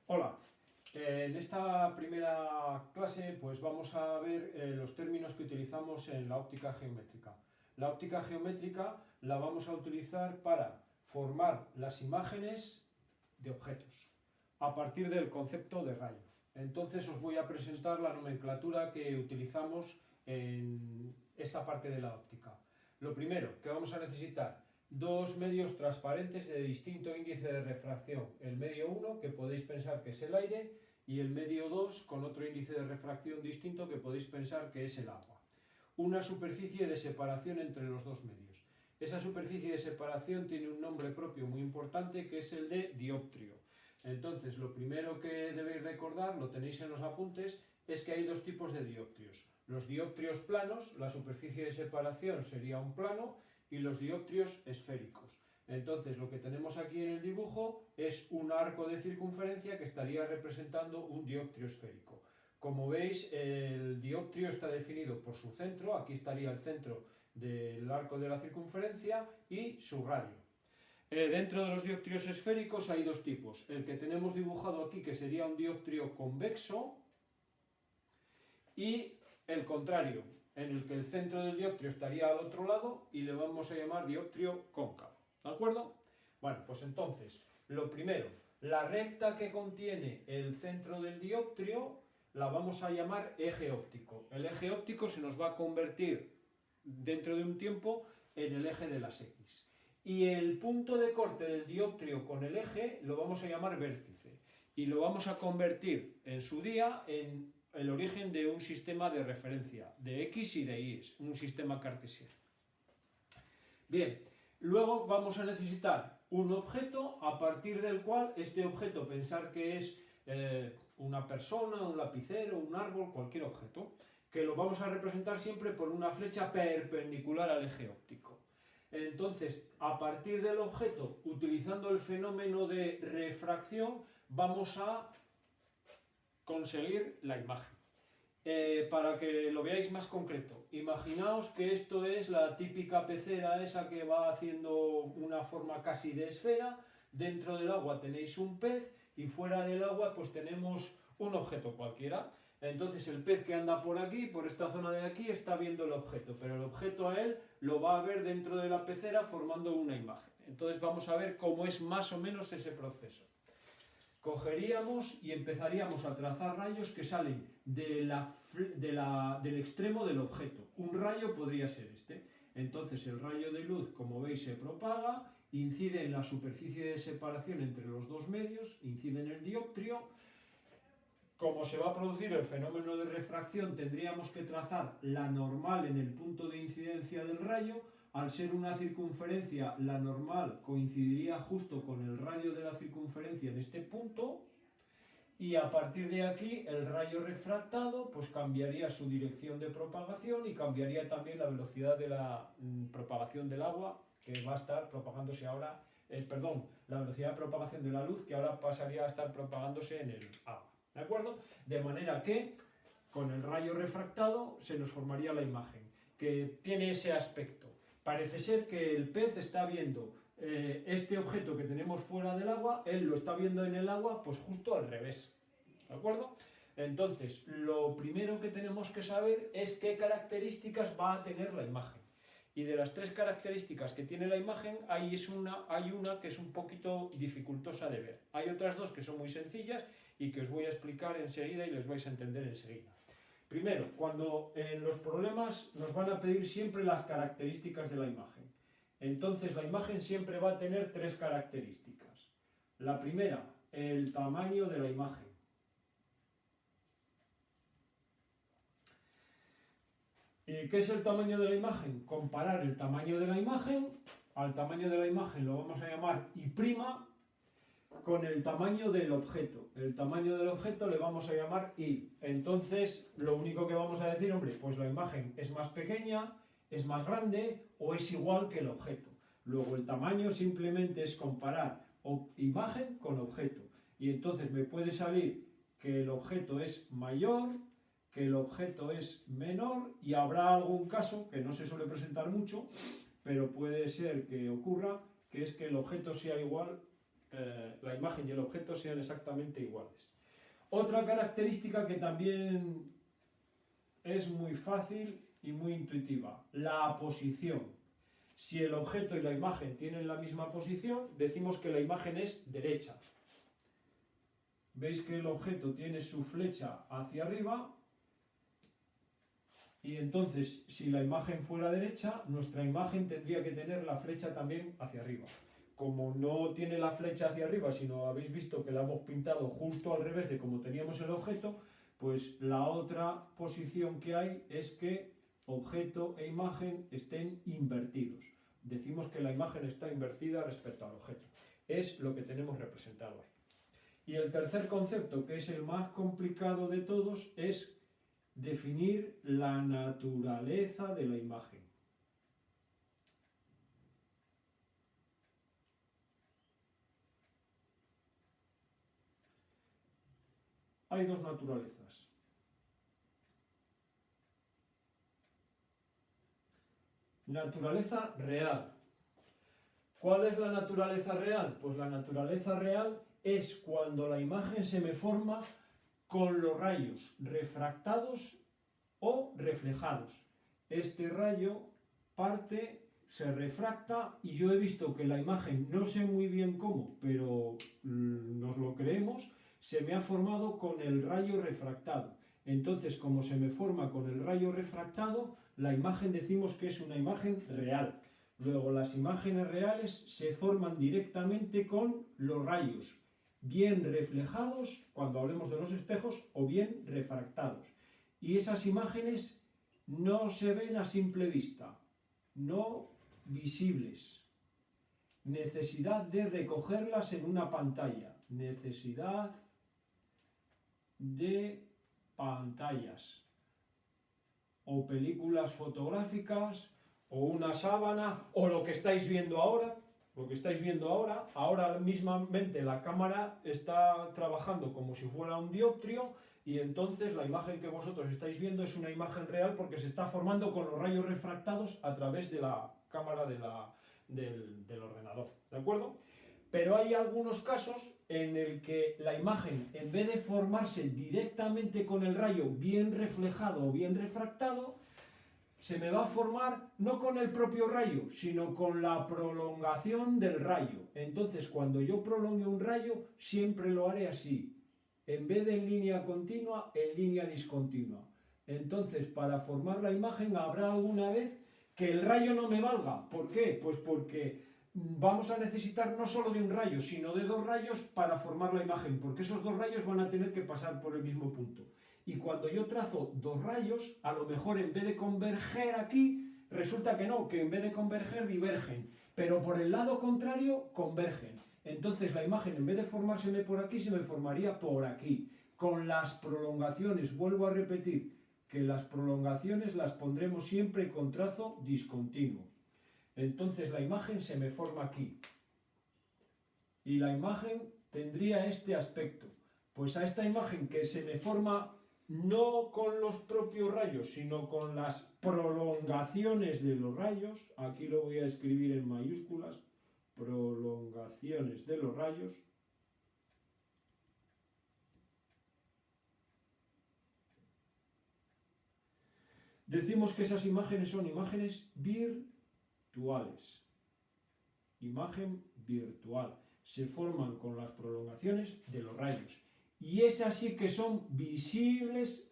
Hola, en esta primera clase pues vamos a ver los términos que utilizamos en la óptica geométrica. La óptica geométrica la vamos a utilizar para formar las imágenes de objetos a partir del concepto de rayo. Entonces os voy a presentar la nomenclatura que utilizamos en esta parte de la óptica. Lo primero que vamos a necesitar: dos medios transparentes de distinto índice de refracción. El medio 1, que podéis pensar que es el aire, y el medio 2, con otro índice de refracción distinto, que podéis pensar que es el agua. Una superficie de separación entre los dos medios. Esa superficie de separación tiene un nombre propio muy importante, que es el de dioptrio. Entonces, lo primero que debéis recordar, lo tenéis en los apuntes, es que hay dos tipos de dioptrios. Los dioptrios planos, la superficie de separación sería un plano, y los dioptrios esféricos. Entonces, lo que tenemos aquí en el dibujo es un arco de circunferencia que estaría representando un dioptrio esférico. Como veis, el dioptrio está definido por su centro. Aquí estaría el centro del arco de la circunferencia y su radio. Dentro de los dioptrios esféricos hay dos tipos. El que tenemos dibujado aquí, que sería un dioptrio convexo, y el contrario, en el que el centro del dioptrio estaría al otro lado y le vamos a llamar dioptrio cóncavo. ¿De acuerdo? Bueno, pues entonces, lo primero, la recta que contiene el centro del dioptrio la vamos a llamar eje óptico. El eje óptico se nos va a convertir dentro de un tiempo en el eje de las X. Y el punto de corte del dioptrio con el eje lo vamos a llamar vértice. Y lo vamos a convertir en su día en el origen de un sistema de referencia, de X y de Y, un sistema cartesiano. Bien, luego vamos a necesitar un objeto a partir del cual este objeto, pensar que es una persona, un lapicero, un árbol, cualquier objeto, que lo vamos a representar siempre por una flecha perpendicular al eje óptico. Entonces, a partir del objeto, utilizando el fenómeno de refracción, vamos a conseguir la imagen. Para que lo veáis más concreto, imaginaos que esto es la típica pecera esa que va haciendo una forma casi de esfera. Dentro del agua tenéis un pez y fuera del agua pues tenemos un objeto cualquiera. Entonces el pez que anda por aquí, por esta zona de aquí, está viendo el objeto, pero el objeto a él lo va a ver dentro de la pecera formando una imagen. Entonces vamos a ver cómo es más o menos ese proceso. Cogeríamos y empezaríamos a trazar rayos que salen del extremo del objeto. Un rayo podría ser este. Entonces el rayo de luz, como veis, se propaga, incide en la superficie de separación entre los dos medios, incide en el dioptrio. Como se va a producir el fenómeno de refracción, tendríamos que trazar la normal en el punto de incidencia del rayo. Al ser una circunferencia, la normal coincidiría justo con el radio de la circunferencia en este punto, y a partir de aquí el rayo refractado pues cambiaría su dirección de propagación y cambiaría también la velocidad de la propagación del agua, que va a estar propagándose ahora, la velocidad de propagación de la luz, que ahora pasaría a estar propagándose en el agua. ¿De acuerdo? De manera que con el rayo refractado se nos formaría la imagen, que tiene ese aspecto. Parece ser que el pez está viendo este objeto que tenemos fuera del agua, él lo está viendo en el agua, pues justo al revés. ¿De acuerdo? Entonces, lo primero que tenemos que saber es qué características va a tener la imagen. Y de las tres características que tiene la imagen, hay una que es un poquito dificultosa de ver. Hay otras dos que son muy sencillas y que os voy a explicar enseguida y les vais a entender enseguida. Primero, cuando en los problemas nos van a pedir siempre las características de la imagen. Entonces la imagen siempre va a tener tres características. La primera, el tamaño de la imagen. ¿Y qué es el tamaño de la imagen? Comparar el tamaño de la imagen, al tamaño de la imagen lo vamos a llamar I', con el tamaño del objeto. El tamaño del objeto le vamos a llamar I. Entonces, lo único que vamos a decir, hombre, pues la imagen es más pequeña, es más grande o es igual que el objeto. Luego el tamaño simplemente es comparar imagen con objeto. Y entonces me puede salir que el objeto es mayor, que el objeto es menor, y habrá algún caso, que no se suele presentar mucho, pero puede ser que ocurra, que es que el objeto sea igual la imagen y el objeto sean exactamente iguales. Otra característica que también es muy fácil y muy intuitiva, la posición. Si el objeto y la imagen tienen la misma posición, decimos que la imagen es derecha. Veis que el objeto tiene su flecha hacia arriba y entonces si la imagen fuera derecha, nuestra imagen tendría que tener la flecha también hacia arriba. Como no tiene la flecha hacia arriba, sino habéis visto que la hemos pintado justo al revés de como teníamos el objeto, pues la otra posición que hay es que objeto e imagen estén invertidos. Decimos que la imagen está invertida respecto al objeto. Es lo que tenemos representado ahí. Y el tercer concepto, que es el más complicado de todos, es definir la naturaleza de la imagen. Hay dos naturalezas. Naturaleza real. ¿Cuál es la naturaleza real? Pues la naturaleza real es cuando la imagen se me forma con los rayos refractados o reflejados. Este rayo parte, se refracta y yo he visto que la imagen, no sé muy bien cómo, pero nos lo creemos, se me ha formado con el rayo refractado. Entonces, como se me forma con el rayo refractado, la imagen decimos que es una imagen real. Luego, las imágenes reales se forman directamente con los rayos, bien reflejados, cuando hablemos de los espejos, o bien refractados. Y esas imágenes no se ven a simple vista, no visibles. Necesidad de recogerlas en una pantalla. Necesidad de pantallas. O películas fotográficas, o una sábana, o lo que estáis viendo ahora. Ahora mismamente la cámara está trabajando como si fuera un dioptrio y entonces la imagen que vosotros estáis viendo es una imagen real porque se está formando con los rayos refractados a través de la cámara del ordenador, ¿de acuerdo? Pero hay algunos casos en el que la imagen, en vez de formarse directamente con el rayo bien reflejado o bien refractado, se me va a formar no con el propio rayo, sino con la prolongación del rayo. Entonces, cuando yo prolongue un rayo, siempre lo haré así. En vez de en línea continua, en línea discontinua. Entonces, para formar la imagen, habrá alguna vez que el rayo no me valga. ¿Por qué? Pues porque vamos a necesitar no solo de un rayo, sino de dos rayos para formar la imagen, porque esos dos rayos van a tener que pasar por el mismo punto. Y cuando yo trazo dos rayos, a lo mejor en vez de converger aquí, resulta que no, que en vez de converger divergen, pero por el lado contrario convergen. Entonces la imagen, en vez de formárseme por aquí, se me formaría por aquí. Con las prolongaciones, vuelvo a repetir, que las prolongaciones las pondremos siempre con trazo discontinuo. Entonces la imagen se me forma aquí. Y la imagen tendría este aspecto. Pues a esta imagen que se me forma no con los propios rayos, sino con las prolongaciones de los rayos, aquí lo voy a escribir en mayúsculas, prolongaciones de los rayos, decimos que esas imágenes son imágenes virtuales. Imagen virtual. Se forman con las prolongaciones de los rayos. Y esas sí que son visibles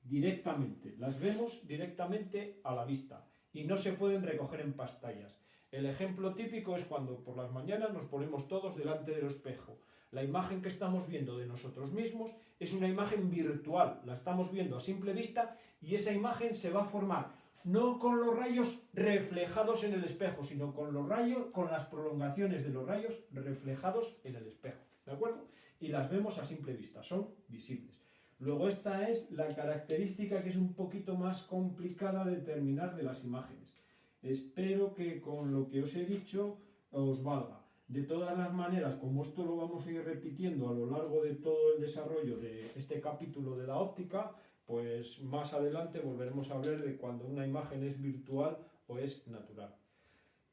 directamente. Las vemos directamente a la vista. Y no se pueden recoger en pantallas. El ejemplo típico es cuando por las mañanas nos ponemos todos delante del espejo. La imagen que estamos viendo de nosotros mismos es una imagen virtual. La estamos viendo a simple vista y esa imagen se va a formar no con los rayos reflejados en el espejo, sino con los rayos, con las prolongaciones de los rayos reflejados en el espejo, ¿de acuerdo? Y las vemos a simple vista, son visibles. Luego esta es la característica que es un poquito más complicada de determinar de las imágenes. Espero que con lo que os he dicho os valga. De todas las maneras, como esto lo vamos a ir repitiendo a lo largo de todo el desarrollo de este capítulo de la óptica, pues más adelante volveremos a hablar de cuando una imagen es virtual o es natural.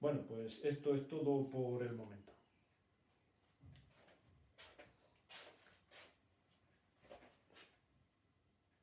Bueno, pues esto es todo por el momento.